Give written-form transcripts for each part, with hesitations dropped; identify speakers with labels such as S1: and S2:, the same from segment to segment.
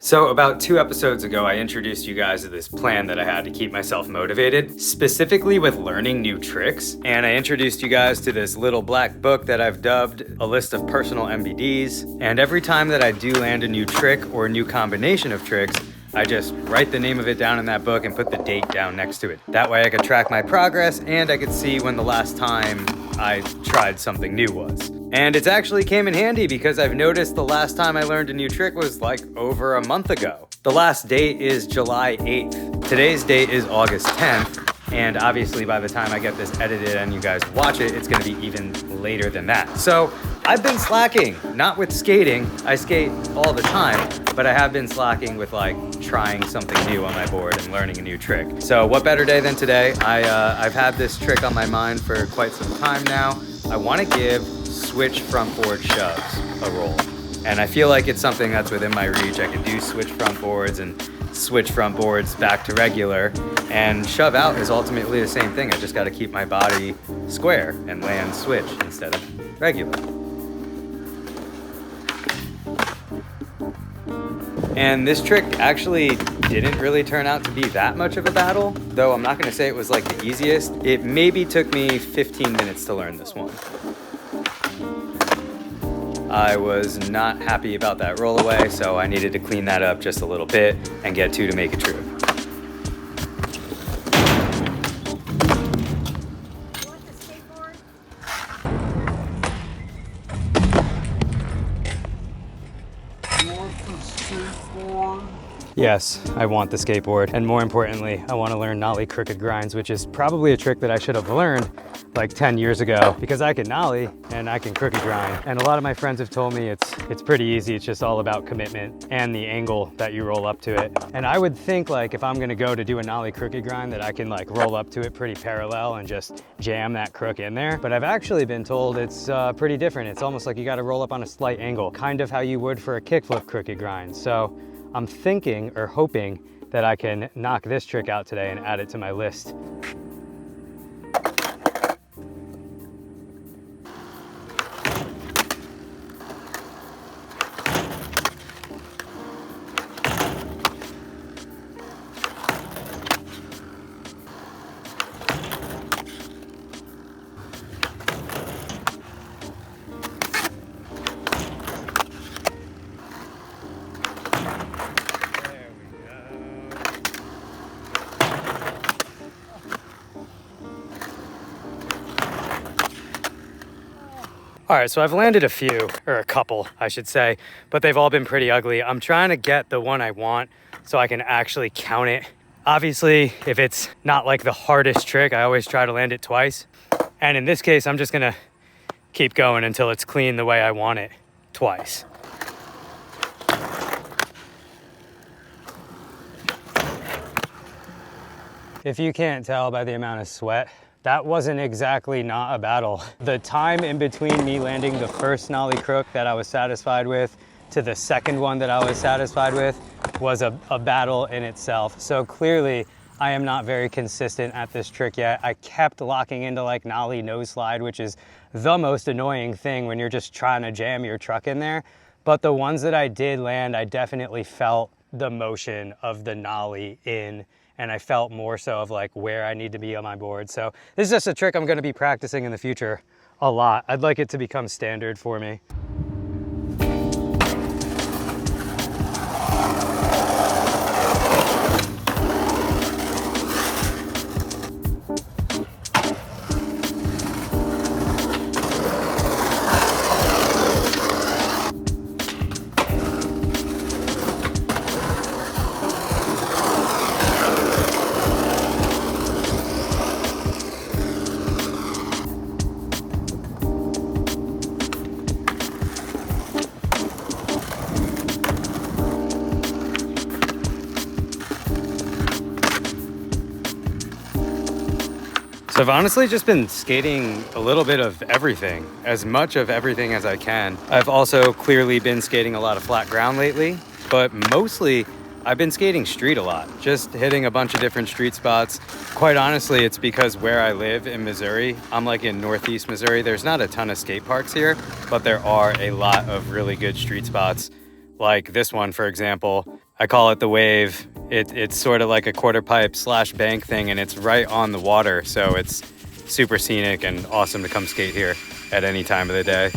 S1: So about 2 episodes ago, I introduced you guys to this plan that I had to keep myself motivated, specifically with learning new tricks. And I introduced you guys to this little black book that I've dubbed a list of personal MVDs. And every time that I do land a new trick or a new combination of tricks, I just write the name of it down in that book and put the date down next to it. That way I could track my progress and I could see when the last time I tried something new was. And it's actually came in handy because I've noticed the last time I learned a new trick was like over a month ago. The last date is July 8th. Today's date is August 10th. And obviously by the time I get this edited and you guys watch it, it's gonna be even later than that. So I've been slacking, not with skating. I skate all the time, but I have been slacking with like trying something new on my board and learning a new trick. So what better day than today? I've had this trick on my mind for quite some time now. I wanna give switch front board shoves a roll. And I feel like it's something that's within my reach. I can do switch front boards and switch front boards back to regular, and shove out is ultimately the same thing. I just gotta keep my body square and land switch instead of regular. And this trick actually didn't really turn out to be that much of a battle, though I'm not gonna say it was like the easiest. It maybe took me 15 minutes to learn this one. I was not happy about that roll away, so I needed to clean that up just a little bit and get 2 to make it true. Yes, I want the skateboard. And more importantly, I want to learn nollie crooked grinds, which is probably a trick that I should have learned like 10 years ago, because I can nollie and I can crooked grind. And a lot of my friends have told me it's pretty easy. It's just all about commitment and the angle that you roll up to it. And I would think like if I'm gonna go to do a nollie crooked grind that I can like roll up to it pretty parallel and just jam that crook in there. But I've actually been told it's pretty different. It's almost like you got to roll up on a slight angle, kind of how you would for a kickflip crooked grind. So I'm thinking or hoping that I can knock this trick out today and add it to my list. All right, so I've landed a few, or a couple, I should say, but they've all been pretty ugly. I'm trying to get the one I want so I can actually count it. Obviously, if it's not like the hardest trick, I always try to land it twice. And in this case, I'm just gonna keep going until it's clean the way I want it twice. If you can't tell by the amount of sweat, that wasn't exactly not a battle. The time in between me landing the first nollie crook that I was satisfied with to the second one that I was satisfied with was a battle in itself. So clearly I am not very consistent at this trick yet. I kept locking into like nollie nose slide, which is the most annoying thing when you're just trying to jam your truck in there. But the ones that I did land, I definitely felt the motion of the nollie in, and I felt more so of like where I need to be on my board. So this is just a trick I'm gonna be practicing in the future a lot. I'd like it to become standard for me. So I've honestly just been skating a little bit of everything, as much of everything as I can. I've also clearly been skating a lot of flat ground lately, but mostly I've been skating street a lot, just hitting a bunch of different street spots. Quite honestly, it's because where I live in Missouri, I'm like in Northeast Missouri, there's not a ton of skate parks here, but there are a lot of really good street spots like this one, for example. I call it the wave. It's sort of like a quarter pipe / bank thing, and it's right on the water. So it's super scenic and awesome to come skate here at any time of the day.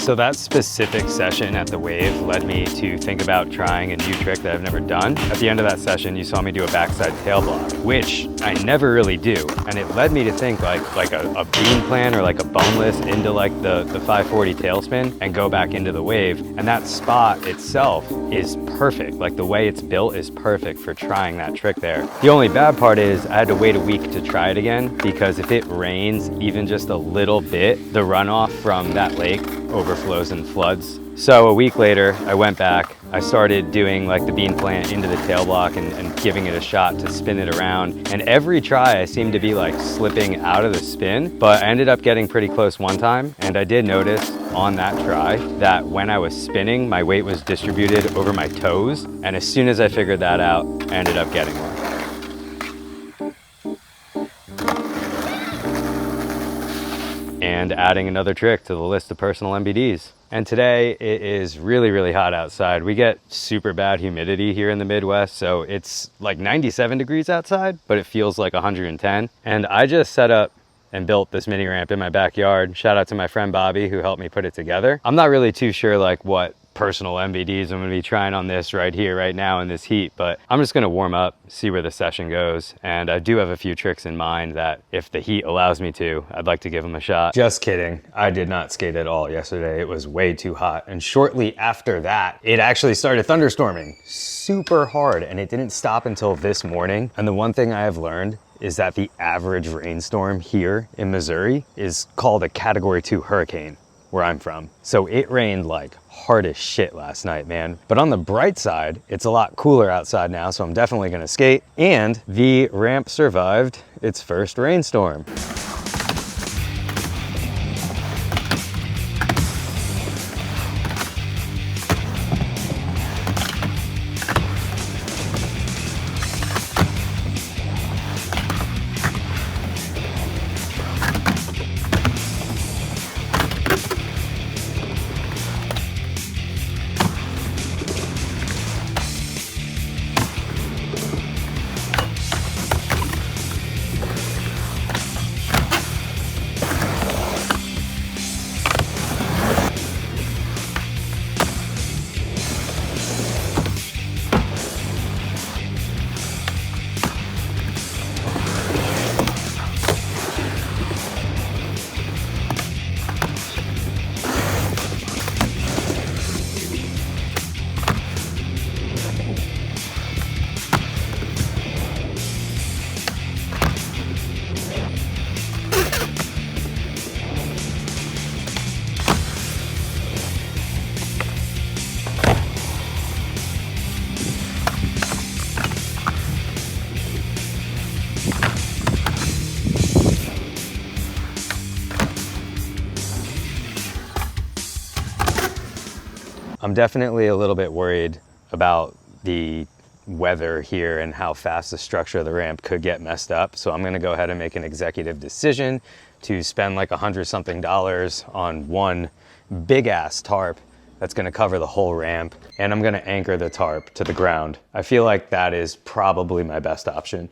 S1: So that specific session at the Wave led me to think about trying a new trick that I've never done. At the end of that session, you saw me do a backside tail block, which I never really do. And it led me to think like a beam plan or like a boneless into like the 540 tailspin and go back into the Wave. And that spot itself is perfect. Like the way it's built is perfect for trying that trick there. The only bad part is I had to wait a week to try it again, because if it rains even just a little bit, the runoff from that lake overflows and floods. So a week later, I went back. I started doing like the bean plant into the tail block and giving it a shot to spin it around. And every try, I seemed to be like slipping out of the spin, but I ended up getting pretty close one time. And I did notice on that try that when I was spinning, my weight was distributed over my toes. And as soon as I figured that out, I ended up getting one. And adding another trick to the list of personal MBDs. And today it is really, really hot outside. We get super bad humidity here in the Midwest, so it's like 97 degrees outside, but it feels like 110. And I just set up and built this mini ramp in my backyard. Shout out to my friend Bobby who helped me put it together. I'm not really too sure like what personal MBDs I'm gonna be trying on this right here, right now in this heat, but I'm just gonna warm up, see where the session goes. And I do have a few tricks in mind that if the heat allows me to, I'd like to give them a shot. Just kidding. I did not skate at all yesterday. It was way too hot. And shortly after that, it actually started thunderstorming super hard, and it didn't stop until this morning. And the one thing I have learned is that the average rainstorm here in Missouri is called a Category 2 hurricane, where I'm from. So it rained like hard as shit last night, man. But on the bright side, it's a lot cooler outside now, so I'm definitely gonna skate. And the ramp survived its first rainstorm. I'm definitely a little bit worried about the weather here and how fast the structure of the ramp could get messed up. So I'm gonna go ahead and make an executive decision to spend like $100-something on one big ass tarp that's gonna cover the whole ramp. And I'm gonna anchor the tarp to the ground. I feel like that is probably my best option.